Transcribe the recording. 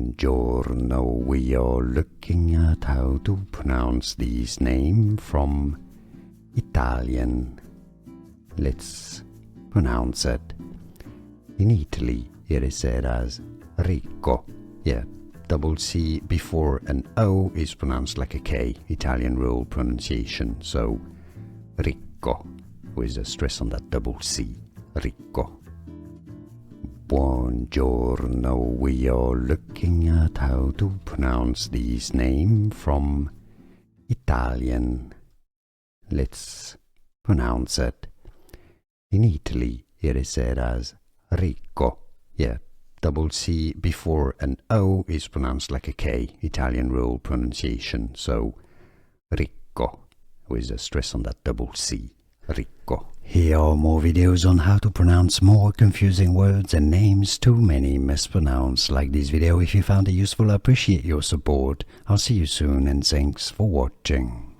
Buongiorno, we are looking at how to pronounce this name from Italian. Let's pronounce it. In Italy, it is said as Ricco. Yeah, double C before an O is pronounced like a K, Italian rule pronunciation. So, Ricco, with a stress on that double C, Ricco. Buongiorno, we are looking at how to pronounce this name from Italian. Let's pronounce it. In Italy, it is said as Ricco. Yeah, double C before an O is pronounced like a K, Italian rule pronunciation. So, Ricco, with a stress on that double C, Ricco. Here are more videos on how to pronounce more confusing words and names too many mispronounced. Like this video if you found it useful. I appreciate your support. I'll see you soon and thanks for watching.